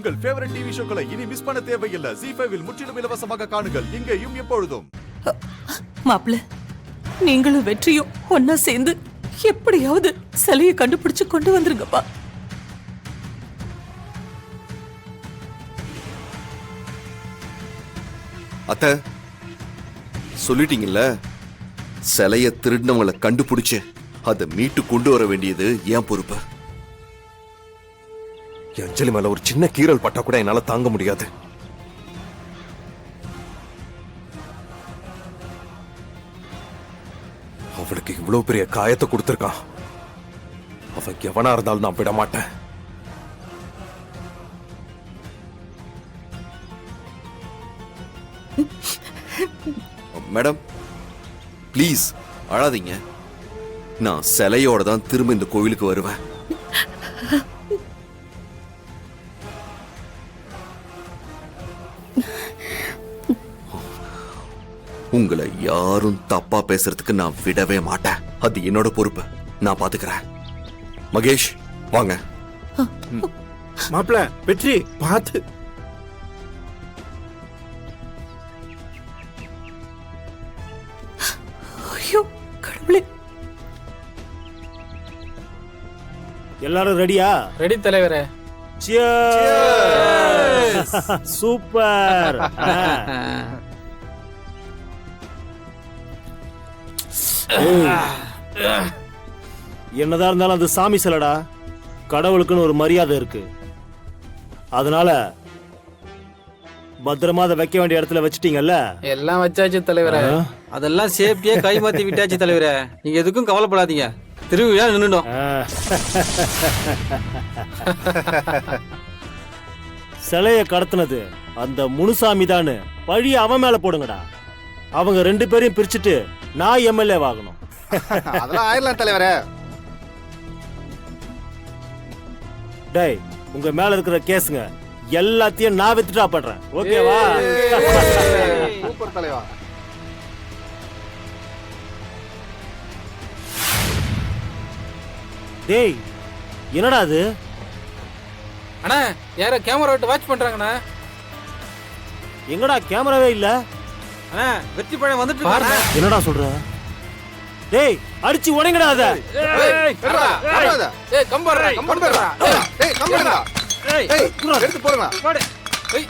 உங்கள் favourite TV ஷோக்களை இனி miss பண்ண தேவையில்லை. ZEE5 இல் முற்றிலும் இலவசமாக காணுங்கள். இங்கேயும் எப்பொழுதும். மாப்பிள்ள, நீங்களும் வெற்றியும் ஒன்னா சேர்ந்து எப்படியாவது சிலையை கண்டுபிடிச்சு கொண்டு வந்துருங்கப்பா. அத்த சொல்லிட்டீங்கல்ல, சிலைய திருடினவங்களை கண்டுபிடிச்சு அதை மீட்டு கொண்டு வர வேண்டியது என் பொறுப்பு. அஞ்சலி மேல ஒரு சின்ன கீறல் பட்டா கூட என்னால தாங்க முடியாது. அவளுக்கு இவ்வளவு பெரிய காயத்தை கொடுத்திருக்கான். அவன் எவனா இருந்தாலும் நான் விட மாட்டேன். மேடம் ப்ளீஸ் அழாதீங்க. நான் சிலையோட தான் திரும்ப இந்த கோவிலுக்கு வருவேன். உங்களை யாரும் தப்பா பேசுறதுக்கு நான் விடவே மாட்டேன். அது என்னோட பொறுப்பு. நான் பாத்துக்கிறேன். மகேஷ் வாங்க. மாப்பிள வெற்றி பார்த்து. ஐயோ கடவுளே. எல்லாரும் ரெடியா? ரெடி தலைவரே. சூப்பர். என்னதான் இருந்தாலும் அது சாமி சிலடா. கடவுளுக்குன்னு ஒரு மரியாதை இருக்கு. அதனால பத்திரமா அதை வைக்க வேண்டிய இடத்துல வச்சிட்டீங்கல்ல? எல்லாம் வச்சாச்சு தலைவரே. அதெல்லாம் சேஃப்டியா கை மாத்தி விட்டாச்சு தலைவரே. நீங்க எதுக்கும் கவலைப்படாதீங்க. திருவிழா நின்னுடும். சிலைய கடத்தினது அந்த முனுசாமி தானு பழி அவன் மேல போடுங்கடா. அவங்க ரெண்டு பேரையும் பிரிச்சுட்டு நான் எம்எல்ஏ ஆகணும். அதெல்லாம் ஆயிரலாம் தலைவரே. டேய், உங்க மேல இருக்கிற கேஸுங்க எல்லாத்தையும் நான் வித்ட்ரா பண்றேன். ஓகேவா? சூப்பர் தலைவா. டேய், என்னடா அது? அண்ணா யார கேமரா விட்டு வாட்ச் பண்றாங்கண்ணா. எங்கடா கேமராவே இல்ல? அண்ணா வெற்றி பழம் வந்துட்டு இருக்கானே. என்னடா சொல்ற? டேய், அடிச்சு உடைங்கடா அத. ஏய் கம்பறடா கம்பறடா. ஏய் கம்பறடா. ஏய் எடுத்து போடுங்க. போடு. ஏய்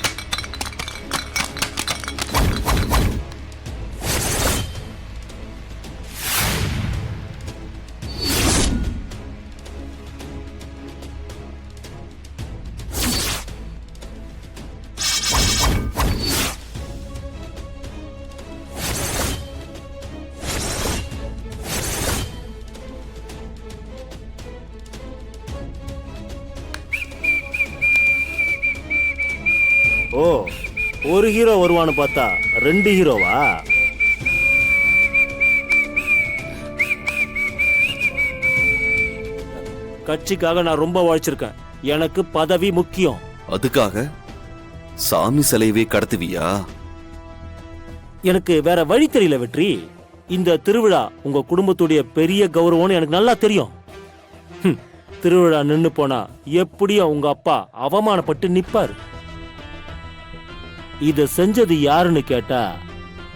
ஓ, ஒரு ஹீரோ வருவான்னு பார்த்தா ரெண்டு ஹீரோவா? கட்சிக்காக நான் ரொம்ப உழைச்சிருக்கேன். எனக்கு பதவி முக்கியம். அதுக்காக சாமி சிலையவே கடத்துவியா? எனக்கு வேற வழி தெரியல வெற்றி. இந்த திருவிழா உங்க குடும்பத்துடைய பெரிய கௌரவம்னு எனக்கு நல்லா தெரியும். திருவிழா நின்னு போனா எப்படியும் உங்க அப்பா அவமானப்பட்டு நிப்பாரு. இத செஞ்சது யாருன்னு கேட்டா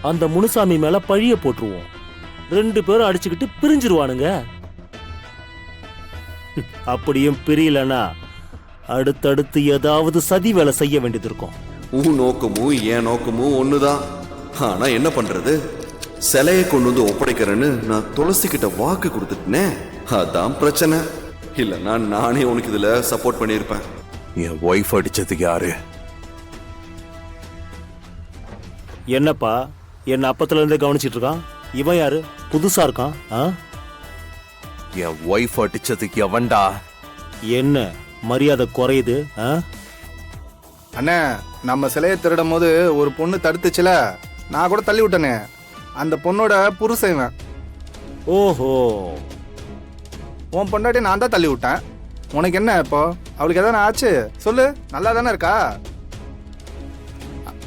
அந்த முனுசாமி மேல பழிய போட்டுருவோம். ரெண்டு பேரும் அடிச்சுக்கிட்டு பிரிஞ்சிருவானுங்க. அப்படியும் பிரியலனா அடுத்தடுத்து ஏதாவது சதி வேலை செய்ய வேண்டியது இருக்கும். உன் நோக்கமும் என் நோக்கமும் ஒண்ணுதான். ஆனா என்ன பண்றது? சிலையை கொண்டு வந்து ஒப்படைக்கிறேன்னு நான் துளசி கிட்ட வாக்கு கொடுத்துட்டேனே, அதான் பிரச்சனை. இல்லைன்னா நானே உனக்கு இதுல சப்போர்ட் பண்ணியிருப்பேன். என் ஒய்ஃப் அடிச்சதுக்கு யாரு? என்னப்பா என்ன அப்பத்துல இருந்தே கவனிச்சிட்டு இருக்கான்? இவன் யாரு? புதுசா இருக்கான். என் ஒய்ஃப் அடிச்சதுக்கு எவன்டா? என்ன மரியாதை குறையுது? அண்ணே, நம்ம சிலையை திருடும் போது ஒரு பொண்ணு தடுத்துச்சுல, நான் கூட தள்ளி விட்டனே, அந்த பொண்ணோட புருஷன். ஓஹோ, உன் பொண்டாட்டி நான் தான் தள்ளி விட்டேன். உனக்கு என்ன இப்போ? அவளுக்கு எதானே ஆச்சு? சொல்லு, நல்லா தானே இருக்கா?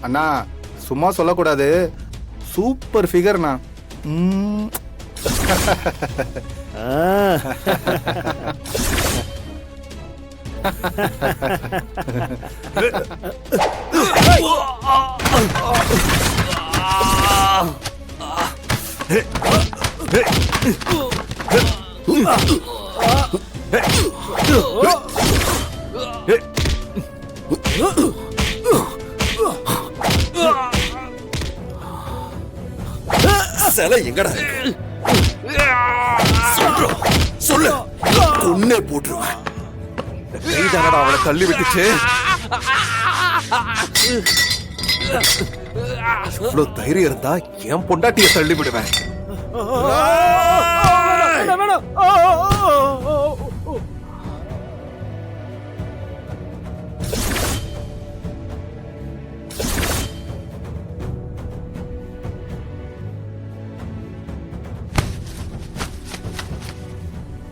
அண்ணா சும்மா சொல்லக்கூடாது, சூப்பர் ஃபிகர்ண்ணா. சிலை எங்கடா இருக்கு? சொல்றா, சொல்லு, கொன்னே போட்டுருவேன். நீதானடா அவளை தள்ளி விட்டுச்சு. இவ்வளவு தைரியம் இருந்தா என் பொண்டாட்டிய தள்ளி விடுவேன்.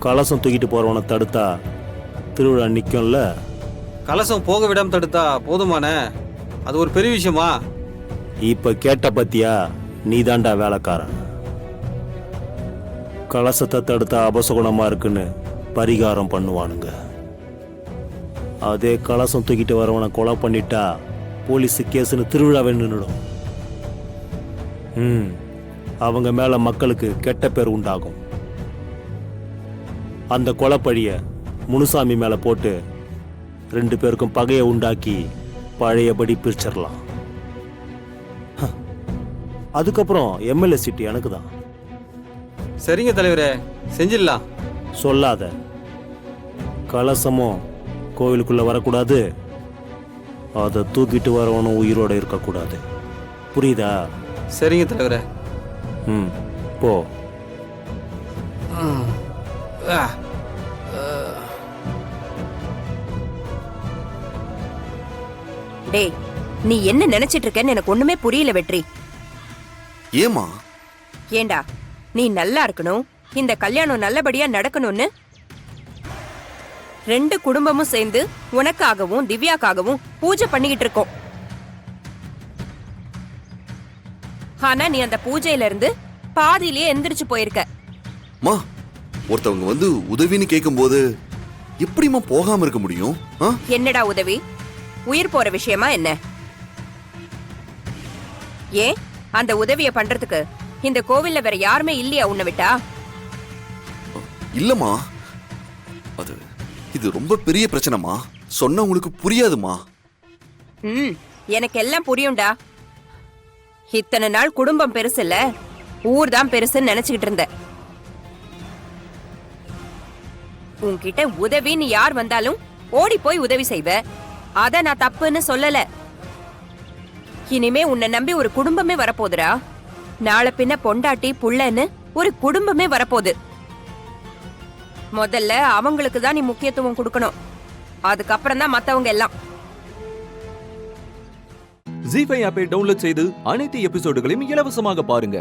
கலசம் தூக்கிட்டு போறவனை தடுத்தா திருவிழா நிக்கும்ல. கலசம் போக விடாம தடுத்தா போதுமானே, அது ஒரு பெரிய விஷயமா? இப்ப கேட்ட பத்தியா, நீதாண்டா வேலைக்காரன். கலசத்தை தடுத்தா அபசகுணமா இருக்குன்னு பரிகாரம் பண்ணுவானுங்க. அதே கலசம் தூக்கிட்டு வரவனை கொலை பண்ணிட்டா போலீஸ் கேஸ்னு திருவிழாவே நின்றுடும். அவங்க மேல மக்களுக்கு கெட்ட பேர் உண்டாகும். அந்த கொலைப்பழிய முனுசாமி மேல போட்டு 2 பேருக்கும் பகையை உண்டாக்கி பழையபடி பிரிச்சிடலாம். அதுக்கப்புறம் எம்எல்ஏ சீட்டு எனக்கு தான். சரிங்க தலைவரே, செஞ்சிடலாம். சொல்லாத. கலசமும் கோவிலுக்குள்ள வரக்கூடாது, அதை தூக்கிட்டு வரவனும் உயிரோட இருக்கக்கூடாது. புரியுதா? சரிங்க தலைவரே. போ. டேய், நீ என்ன நினைச்சிட்டு இருக்கன்னு எனக்கு ஒண்ணுமே புரியல வெற்றி. ஏமா? ஏண்டா, நீ நல்லா இருக்கணும், இந்த கல்யாணம் நல்லபடியா நடக்கணும்னு 2 குடும்பமும் சேர்ந்து உனக்காகவும் திவ்யாக்காகவும் பூஜை பண்ணிக்கிட்டு இருக்கோம். ஆனா நீ அந்த பூஜையில இருந்து பாதியிலேயே எந்திரிச்சு போயிருக்க. மா, ஒருத்தவங்க வந்து உதவின்னு கேட்கும்போது எப்படிமா போகாம இருக்க முடியும்? என்னடா உதவி? உயிர் போற விஷயமா என்ன? ஏன் அந்த உதவிய பண்றதுக்கு இந்த கோவில்ல வேற யாருமே இல்லையா உன்னை விட்டா? இல்லம்மா, இது ரொம்ப பெரிய பிரச்சனைமா. சொன்னா உங்களுக்கு புரியாதுமா. எனக்கு எல்லாம் புரியும்டா. இத்தனை நாள் குடும்பம் பெருசு இல்ல, ஊர் தான் பெருசுன்னு நினைச்சுக்கிட்டு இருந்த. உன்கிட்ட உதவின்னு யார் வந்தாலும் ஓடி போய் உதவி செய்வ. அத நான் தப்புன்னு சொல்லல. இனிமே உன்னை நம்பி ஒரு குடும்பமே வரப்போதுடா. நாளை பின்ன பொண்டாட்டி புள்ளன்னு ஒரு குடும்பமே வரப்போகுது. முதல்ல அவங்களுக்கு தான் நீ முக்கியத்துவம் கொடுக்கணும், அதுக்கப்புறம் தான் மத்தவங்க எல்லாம். ஜீ5 ஆப்பை டவுன்லோட் செய்து அனைத்து எபிசோடுகளையும் இலவசமாக பாருங்க.